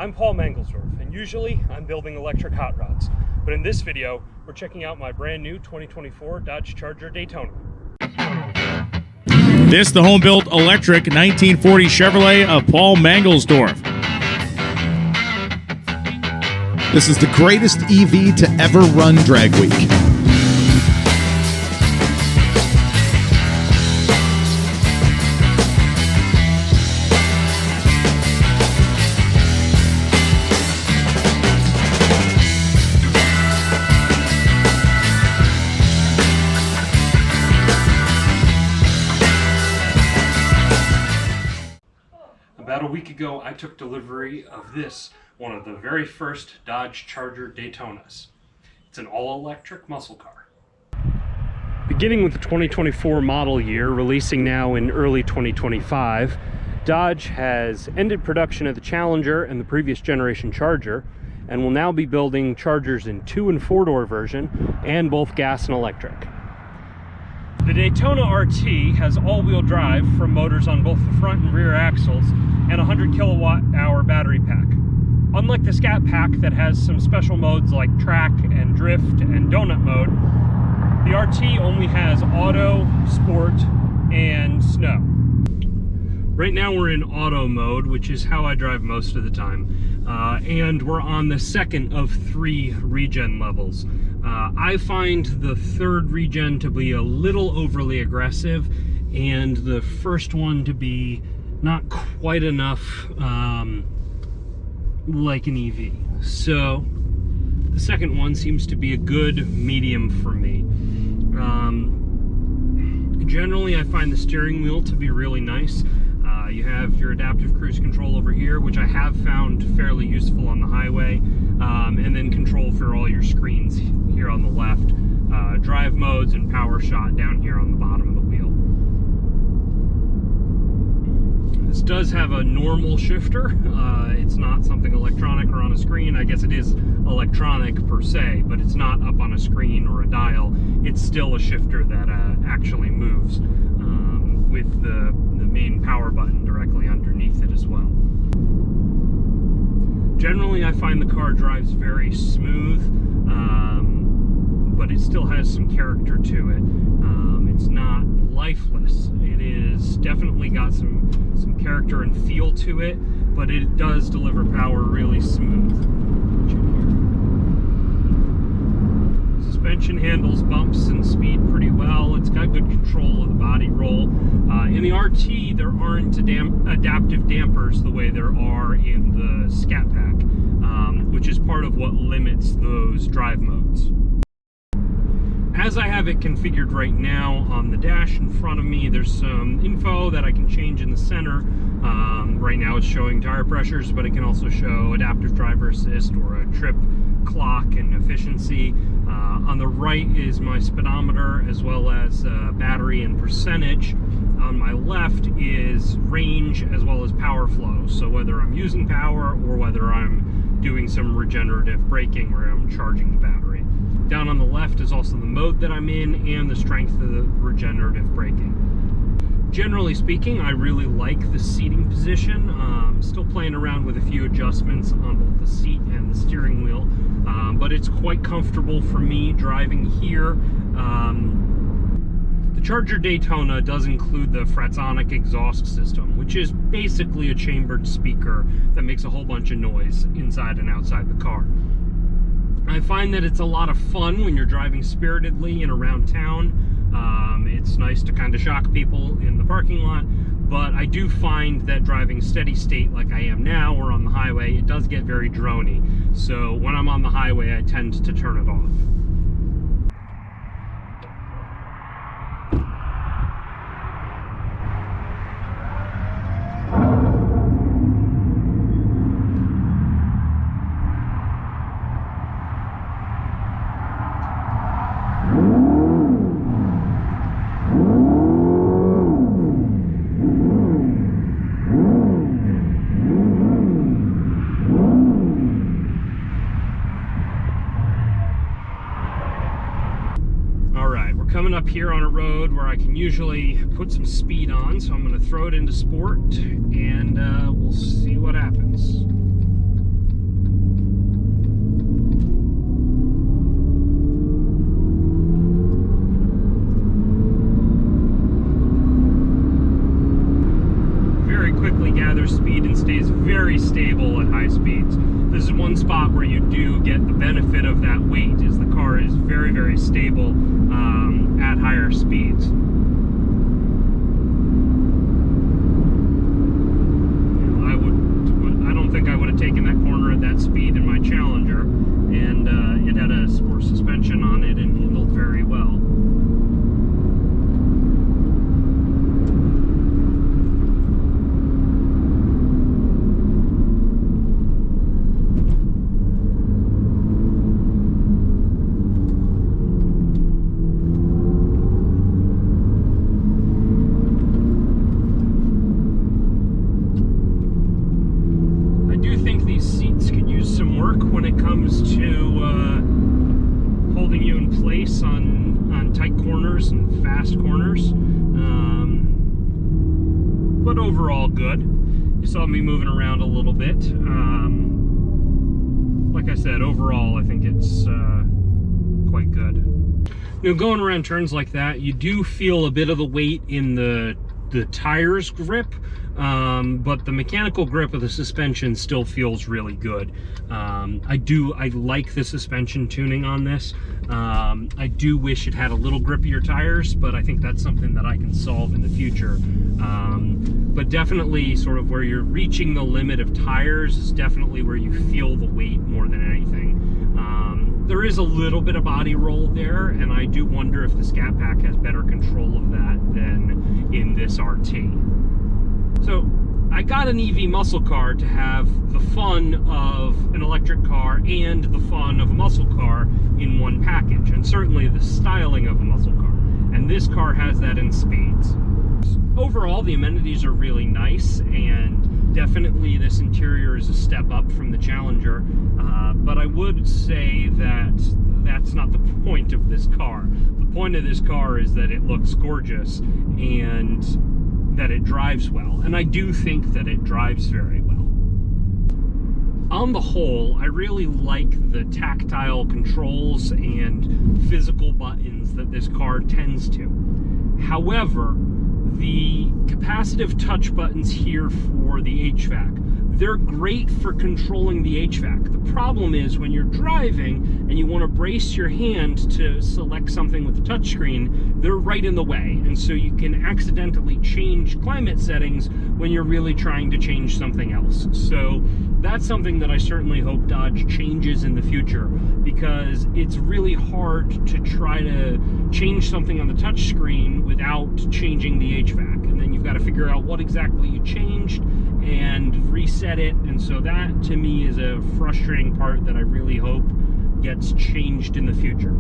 I'm Paul Mangelsdorf, and usually I'm building electric hot rods. But in this video, we're checking out my brand new 2024 Dodge Charger Daytona. This the home-built electric 1940 Chevrolet of Paul Mangelsdorf. This is the greatest EV to ever run Drag Week. About a week ago, I took delivery of this, one of the very first Dodge Charger Daytonas. It's an all-electric muscle car. Beginning with the 2024 model year, releasing now in early 2025, Dodge has ended production of the Challenger and the previous generation Charger, and will now be building Chargers in 2- and 4-door version, and both gas and electric. The Daytona RT has all-wheel drive from motors on both the front and rear axles and a 100 kilowatt-hour battery pack. Unlike the Scat Pack that has some special modes like track and drift and donut mode, the RT only has auto, sport, and snow. Right now we're in auto mode, which is how I drive most of the time, and we're on the second of 3 regen levels. I find the third regen to be a little overly aggressive, and the first one to be not quite enough like an EV. So the second one seems to be a good medium for me. Generally, I find the steering wheel to be really nice. You have your adaptive cruise control over here, which I have found fairly useful on the highway, and then control for all your screens here on the left, drive modes and power shot down here on the bottom of the wheel. This does have a normal shifter. It's not something electronic or on a screen. I guess it is electronic per se, but it's not up on a screen or a dial. It's still a shifter that actually moves with the main power button directly underneath it as well. Generally, I find the car drives very smooth, but it still has some character to it. It's not lifeless. It is definitely got some character and feel to it, but it does deliver power really smooth. Suspension handles bumps and speed pretty well. It's got good control of the body roll. In the RT, there aren't adaptive dampers the way there are in the Scat Pack, which is part of what limits those drive modes. As I have it configured right now on the dash in front of me, there's some info that I can change in the center. Right now it's showing tire pressures, but it can also show adaptive driver assist or a trip clock and efficiency. On the right is my speedometer as well as battery and percentage. On my left is range as well as power flow. So whether I'm using power or whether I'm doing some regenerative braking where I'm charging the battery. Down on the left is also the mode that I'm in and the strength of the regenerative braking. Generally speaking, I really like the seating position. Still playing around with a few adjustments on both the seat and the steering wheel, but it's quite comfortable for me driving here. The Charger Daytona does include the Fratzonic exhaust system, which is basically a chambered speaker that makes a whole bunch of noise inside and outside the car. I find that it's a lot of fun when you're driving spiritedly and around town. It's nice to kind of shock people in the parking lot, but I do find that driving steady state like I am now or on the highway, it does get very drony. So when I'm on the highway, I tend to turn it off. Coming up here on a road where I can usually put some speed on, so I'm going to throw it into sport and we'll see what happens. where you do get the benefit of that weight, is the car is very, very stable at higher speeds. I don't think I would have taken that corner at that speed in my Challenger, and it had a sport suspension on it and handled very well. When it comes to holding you in place on tight corners and fast corners, but overall good. You saw me moving around a little bit. Like I said, overall I think it's quite good. You know, going around turns like that, you do feel a bit of the weight in the tires grip, but the mechanical grip of the suspension still feels really good. I like the suspension tuning on this. I do wish it had a little grippier tires, but I think that's something that I can solve in the future. But definitely sort of where you're reaching the limit of tires is definitely where you feel the weight more than anything. There is a little bit of body roll there, and I do wonder if the Scat Pack has better control of that than in this RT. So I got an EV muscle car to have the fun of an electric car and the fun of a muscle car in one package, and certainly the styling of a muscle car. And this car has that in spades. Overall, the amenities are really nice, and definitely this interior is a step up from the Challenger, but I would say that that's not the point of this car. The point of this car is that it looks gorgeous and that it drives well, and I do think that it drives very well. On the whole, I really like the tactile controls and physical buttons that this car tends to. However, the capacitive touch buttons here for the HVAC, they're great for controlling the HVAC. The problem is when you're driving and you want to brace your hand to select something with the touchscreen, they're right in the way. And so you can accidentally change climate settings when you're really trying to change something else. So that's something that I certainly hope Dodge changes in the future, because it's really hard to try to change something on the touchscreen without changing the HVAC. And then you've got to figure out what exactly you changed and reset it, and so that to me is a frustrating part that I really hope gets changed in the future.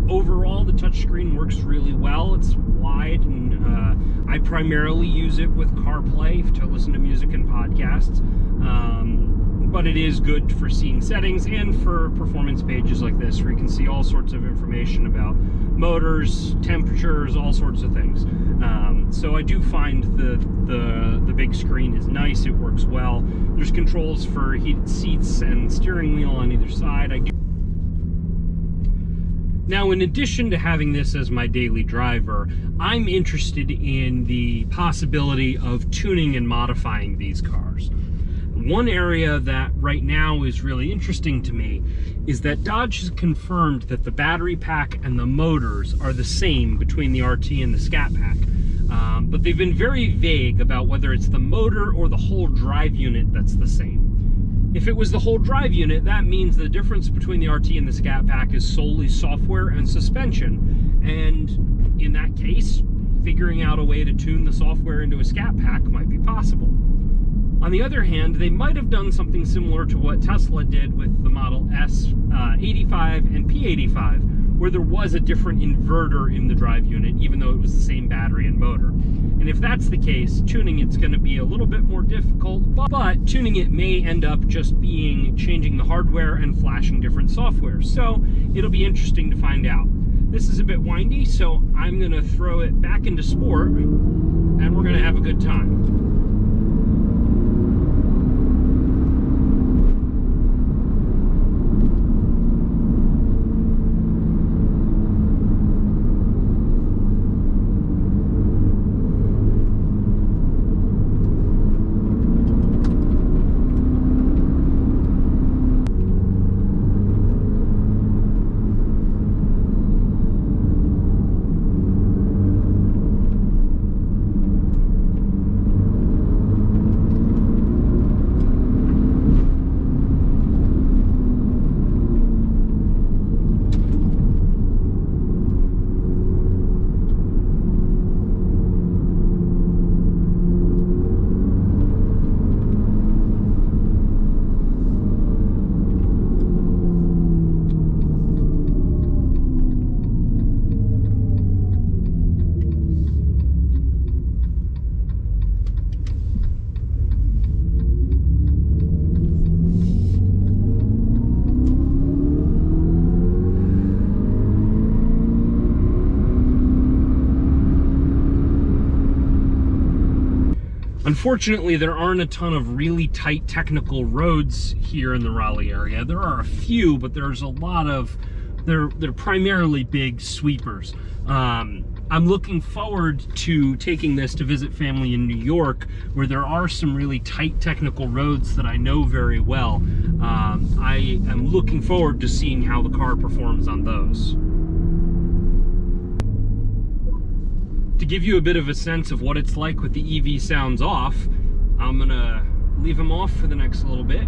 Overall, the touchscreen works really well. It's wide, and I primarily use it with CarPlay to listen to music and podcasts, but it is good for seeing settings and for performance pages like this, where you can see all sorts of information about motors, temperatures, all sorts of things. So I do find the big screen is nice. It works well. There's controls for heated seats and steering wheel on either side. Now, in addition to having this as my daily driver, I'm interested in the possibility of tuning and modifying these cars. One area that right now is really interesting to me is that Dodge has confirmed that the battery pack and the motors are the same between the RT and the Scat Pack. But they've been very vague about whether it's the motor or the whole drive unit that's the same. If it was the whole drive unit, that means the difference between the RT and the Scat Pack is solely software and suspension. And in that case, figuring out a way to tune the software into a Scat Pack might be possible. On the other hand, they might have done something similar to what Tesla did with the Model S 85 and P85, where there was a different inverter in the drive unit, even though it was the same battery and motor. And if that's the case, tuning it's going to be a little bit more difficult, but tuning it may end up just being changing the hardware and flashing different software. So it'll be interesting to find out. This is a bit windy, so I'm going to throw it back into sport, and we're going to have a good time. Unfortunately, there aren't a ton of really tight technical roads here in the Raleigh area. There are a few, but there's a lot of, they're primarily big sweepers. I'm looking forward to taking this to visit family in New York, where there are some really tight technical roads that I know very well. I am looking forward to seeing how the car performs on those. To give you a bit of a sense of what it's like with the EV sounds off, I'm gonna leave them off for the next little bit.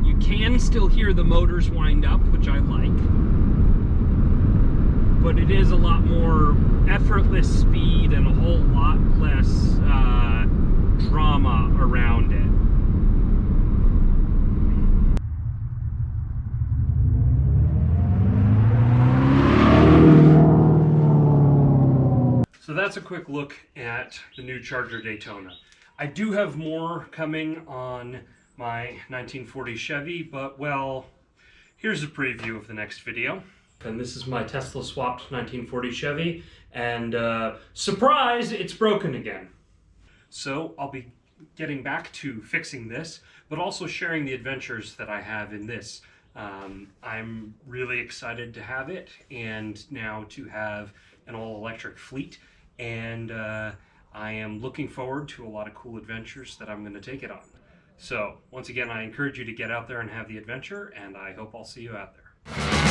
You can still hear the motors wind up, which I like, but it is a lot more effortless speed and a whole lot less drama around it. So that's a quick look at the new Charger Daytona. I do have more coming on my 1940 Chevy, but well, here's a preview of the next video. And this is my Tesla swapped 1940 Chevy, and surprise, it's broken again. So I'll be getting back to fixing this, but also sharing the adventures that I have in this. I'm really excited to have it, and now to have an all-electric fleet, and I am looking forward to a lot of cool adventures that I'm going to take it on. So once again, I encourage you to get out there and have the adventure, and I hope I'll see you out there.